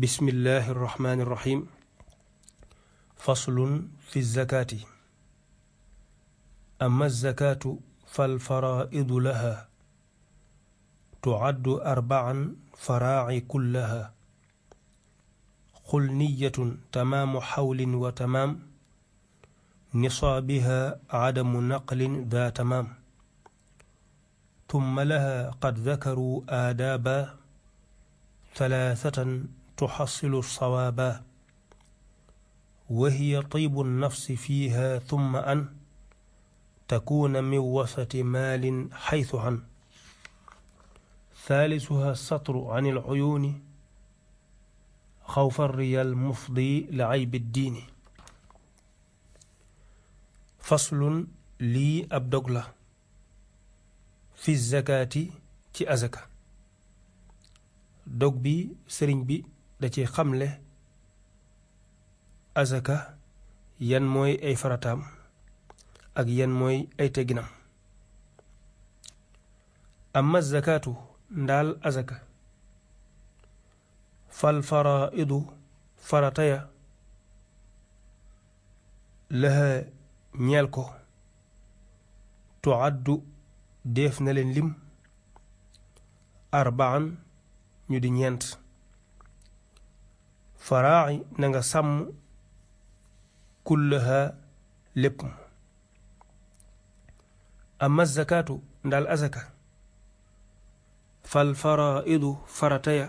بسم الله الرحمن الرحيم. فصل في الزكاة. أما الزكاة فالفرائض لها تعد 4 فراعي كلها. قل نية تمام حول وتمام نصابها عدم نقل ذا تمام. ثم لها قد ذكروا آدابا 3 تحصل الصوابا. وهي طيب النفس فيها ثم أن تكون من وسط مال حيث عن. ثالثها السطر عن العيون خوف الرياء المفضي لعيب الدين. فصل لي أبدغ في الزكاة تي أزكا. dog bi sëriñ bi da ci xamle azaka yan mooy ay farataam ak yan mooy ay tegginam. amma zakatu ndaal azaka fal faraidu farataya laha ñeel ko tuaddu def na leen lim 4 ñu di 4 faraa'i na nga sàmm kullaha lépp. amma zakaatu ndaal azaka fal faraidu farataya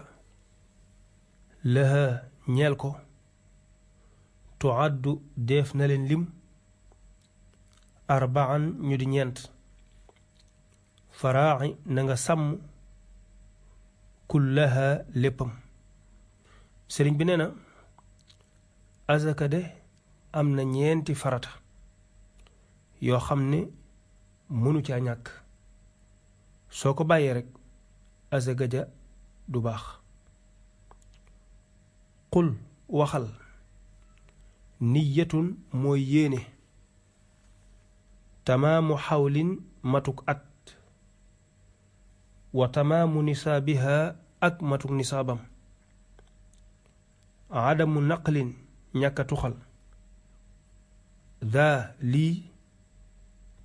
laha ñeel ko tuaddu def na leen lim 4 ñu di 4 faraa'i na nga sàmm kullaha léppam. sëriñ bi nee na azaka de am na 4 farata yoo xam ne mënu caa ñàkk. soo ko bàyyee rek azaka ja du baax. qul waxal niyatun mooy yéene tamaamu xawlin matuk at wa tamaamu nisaabiha ak matuk nisaabam. adamu naqlin ñàkka tuxal daa lii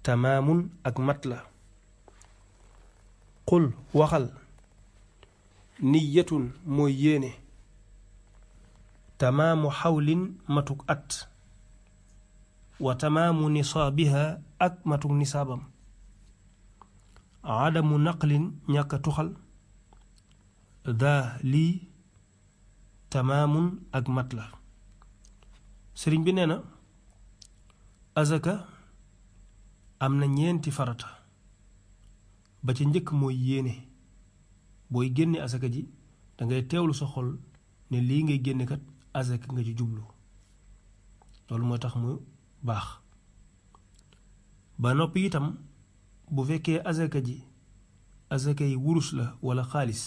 tamaamun ak mat la. qul waxal niyatun mooy yéene tamaamu xawlin matuk at wa tamaamu nisaabiha ak matuk nisaabam. adamu naqlin ñàkka tuxal daa lii tamaamun ak mat la. sëriñ bi nee na azaka am na 4 farata. ba ca njëkk mooy yéene. booy génne azaka ji dangay teewlu sa xol ne lii ngay génne kat azaka nga ci jublu. loolu mooy tax mu baax. ba noppi itam bu fekkee azaka ji azakay wurus la wala xaalis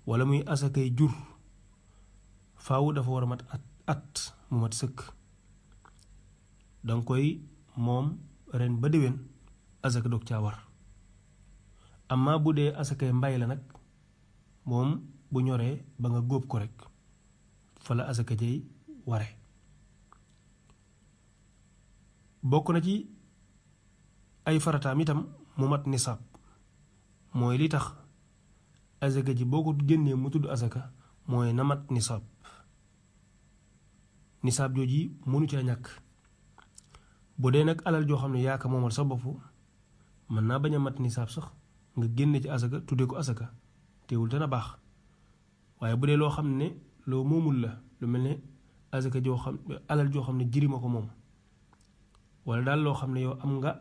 wala muy azakay jur faawu dafa war a mat at mu mat sëkk. danga koy moom ren ba déwén azaka doog caa war. amma bu dee azakay mbay la nag moom bu ñoree ba nga góob ko rek fa la azaka jay ware. bokk na ci ay farataam itam mu mat nisaab mooy li tax azaka ji boo ko génnee mu tudd azaka mooy na mat nisaab. nisaab jooji mënu caa ñàkk. bu dee nag alal joo xam ne yaa ko moomal sa bopp mën naa bañ a mat nisaab sax nga génne ci azaka tuddee ko azaka teewul dana baax. waaye bu dee loo xam ne loo moomul la lu mel ne azaka joo xam alal joo xam ne jirima ko moom wala daal loo xam ne yow am nga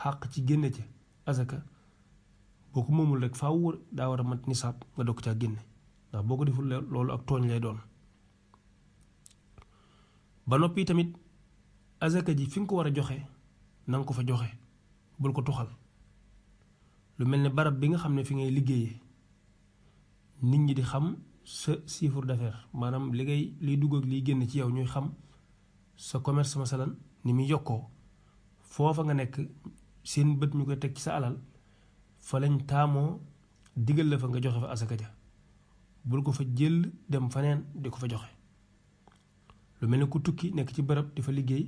xàq ci génne ci azaka boo ko moomul rek faaw daa war a mat nisaab nga dokk caa génne ndax boo ko deful loolu ak tooñ lay doon. ba noppi tamit azaka ji fi nga ko war a joxe na nga ko fa joxe bul ko tuxal. lu mel ne barab bi nga xam ne fi ngay liggéeyee nit ñi di xam sa chiffre d'affaires maanaam liy dugg ak liy génn ci yow ñuy xam sa commerce masalan ni muy yokkoo foofa nga nekk seen bët ñu koy teg ci sa alal fa lañ taamoo digal la fa nga joxe fa azaka ja. bul ko fa jël dem faneen di ko fa joxe. lu mel ne ku tukki nekk ci bërëb di fa liggéey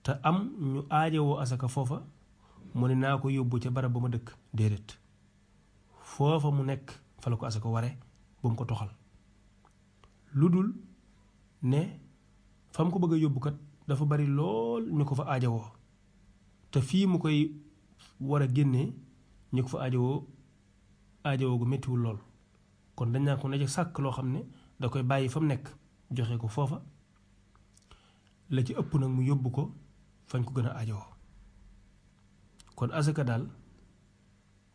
te am ñu aajowoo asaka foofa mu ne naa ko yóbbu ca barab ba ma dëkk, déedéet, foofa mu nekk fa la ko asaka ware bu mu ko toxal. lu dul ne fa mu ko bëgg a yóbbu kat dafa bari lool ñu ko fa aajowoo te fii mu koy war a génnee ñu ko fa aajowoo gu méttiwul lool, kon dañ naa ko ne ci sàkk loo xam ne da koy bàyyi fa mu nekk joxe ko foofa, la ci ëpp nag mu yóbbu ko fañ ko gën a aajowoo. kon asaka daal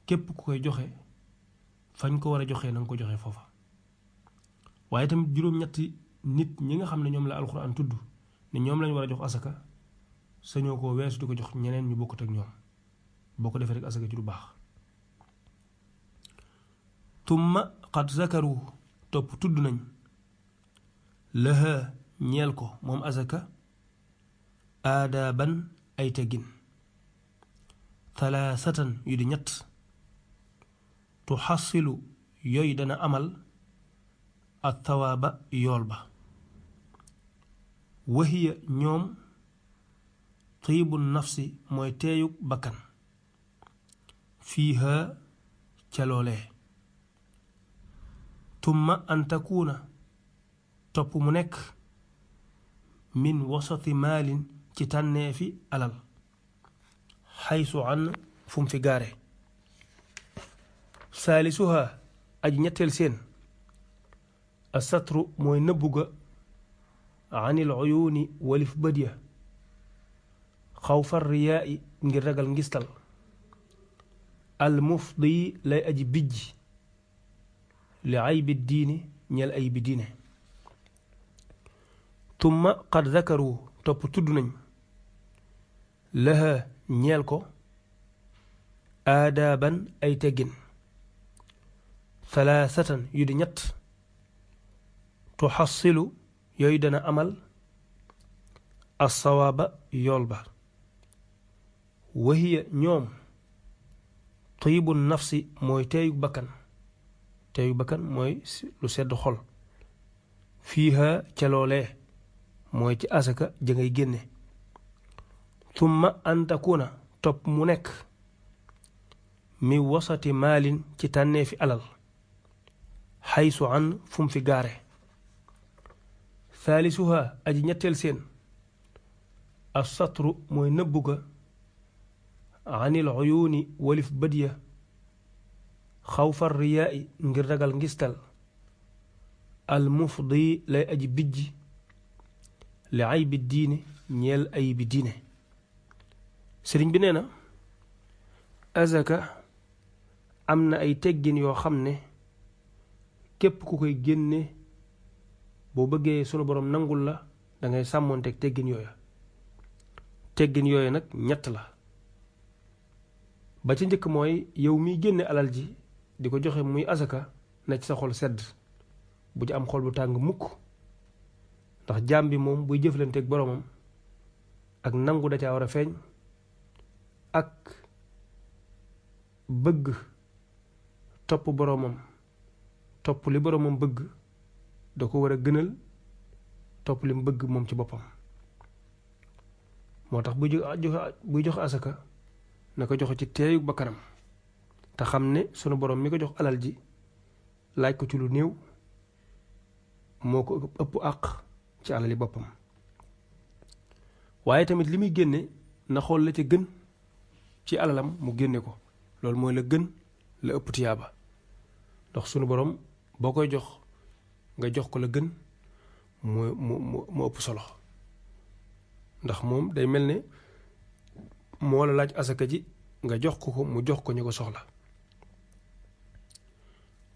képp ku koy joxe fañ ko war a joxe na nga ko joxe foofa. waaye tamit juróom-ñetti nit ñi nga xam ne ñoom la alxuraan tudd ne ñoom lañ war a jox asaka sañoo koo weesu di ko jox ñeneen ñu bokkut ak ñoom, boo ko defee rek asaka ci du baax. tumma qad zakaru topp tudd nañ laha ñeel ko moom asaka aadaaban ay teggin thalaasatan yu di ñett tuxassilu yooyu dana amal at tawaaba yool ba wahiya ñoom tiibu nafsi mooy teeyug bakkan fiiha ca loolee. tumma an takuuna topp mu nekk min wasati maalin ci tànneefi alal xaysu an fu mu fi gaare. saalisuha aji ñetteel seen asatru mooy nëbbu ga anil uyuuni walif bët ya xawfar riyaa i ngir ragal ngistal al mufdi lay aji bijj li aybi diini ñeel aybi diine. tumma qad zakaru topp tudd nañ laha ñeel ko aadaaban ay teggin thalaasatan yu di ñett tuxassilu yooyu dana amal assawaaba yool ba wahiya ñoom tiibu nafsi mooy teeyu bakkan mooy lu sedd xol fiiha ca loolee mooy ci asaka ja ngay génne. tumma an takuna topp mu nekk mi wasati maalin ci tànnee fi alal xaysu an fu mu fi gaare. thaalisuha aji ñetteel seen assatru mooy nëbbu ga anil uyuuni walif bët ya xawfar riyaa i ngir ragal ngistal al mufdi lay aji bijji li aybi diine ñeel aybi diine. sëriñ bi nee na azaka am na ay teggin yoo xam ne képp ku koy génne boo bëggee sunu borom nangul la dangay sàmmoonteeg teggin yooyu nag ñett la. ba ci njëkk mooy yow miy génne alal ji di ko joxe muy azaka na ci sa xol sedd, bu ci am xol bu tàng mukk, ndax jaam bi moom buy jëflanteeg boromam ak nangu da caa war a feeñ ak bëgg topp boromam, topp li boromam bëgg da ko war a gënal topp li mu bëgg moom ci boppam. moo tax buy joxe asaka na ko joxe ci teeyu bakkanam te xam ne sunu borom mi ko jox alal ji laaj ko ci lu néew moo ko ëpp àq ci alali boppam. waaye tamit li muy génne na xool la ca gën ci alalam mu génne ko, loolu mooy la gën la ëpp tiyaaba. ndax sunu borom boo koy jox nga jox ko la gën mu ëpp solo, ndax moom day mel ne moo la laaj asaka ji nga jox ko mu jox ko ñu ko soxla.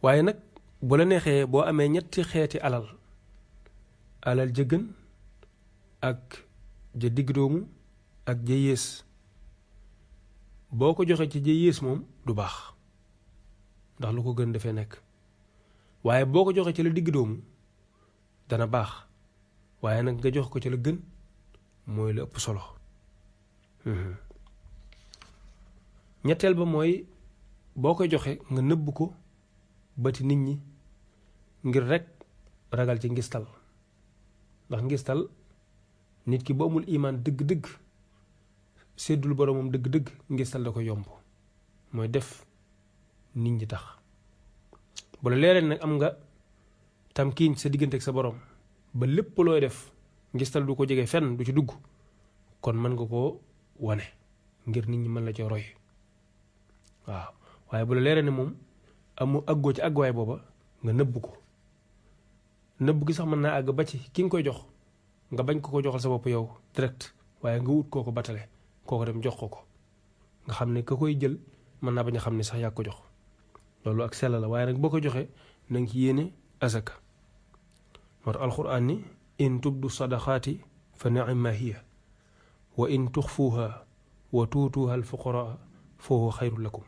waaye nag bu la neexee boo amee ñetti xeeti alal ja gën ak ja digg doomu ak ja yées, boo ko joxee ci ja yées moom du baax ndax lu ko gën dafay nekk. waaye boo ko joxee ci la digg doomu dana baax, waaye nag nga jox ko ci la gën mooy la ëpp solo. ñetteel ba mooy boo koy joxe nga nëbb ko bati nit ñi ngir rek ragal ci ngistal ndax ngistal nit ki bu amul imaan dëgg-dëgg séddul boromam dëgg-dëgg ngistal da ko yomb mooy def nit ñi tax bu la leeree nag am nga tamkiin sa diggante ak sa borom ba lépp looy def ngistal du ko jege fenn du ci dugg kon mën nga koo wane ngir nit ñi mën la ci roy waaw waaye bu la leeree ne moom amu àggoo ci àgguwaay booba nga nëbb ko nëbb gi sax mën naa àgg ba ci ki nga koy jox nga bañ ko joxal sa bopp yow direct waaye nga wut kooko batale kooko dem jox ko nga xam ne ka koy jël mën naa bañ a xam ne sax yaa ko jox loolu ak sell la waaye nag boo ko joxee na nga ci yéene azaka moo tax alxuraan ni in tubdu sadaqaati fa ni'ma hiya wa in tuxfuuha wa tuutuha alfuqaraa fa huwa xayrun lakum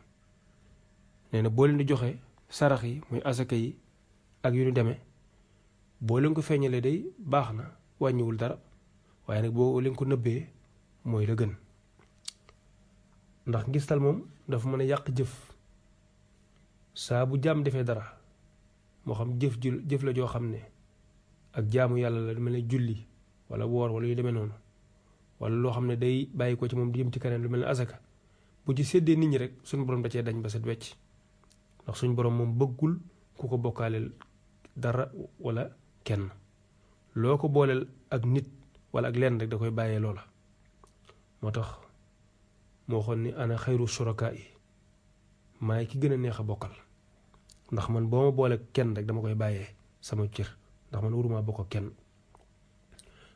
nee na boo leen di joxe sarax yi muy azaka yi ak yu ñu demee boo leen ko feeñalee day baax na wàññiwul dara waaye nag boo leen ko nëbbee mooy la gën ndax ngistal moom dafa mën a yàq jëf saa bu jaam defee dara moo xam jëf la joo xam ne ak jaamu yàlla la mel ne julli wala woor wala yu demee noonu wala loo xam ne day bàyyi ko ci moom di jëm ci keneen lu mel ne azaka bu ci séddee nit ñi rek suñu borom da cee dañ ba set wecc ndax suñu borom moom bëggul ku ko bokkaaleel dara wala kenn loo ko booleel ak nit wala ak lenn rek da koy bàyyee loola moo tax moo xoon ni ana xayru shurakaa yi maay ki gën a neex a bokkal ndax man boo ma boole kenn rek dama koy bàyyee sama cër ndax man waruma bokk ak kenn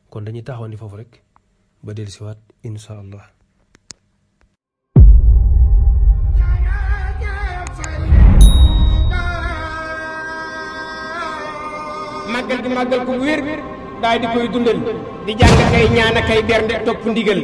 kon dañuy taxaw ni foofu rek ba dellusiwaat insha allah màggal gi màggal ko wér daal di koy dundal di jàng kay ñaan kay bernde topp ndigal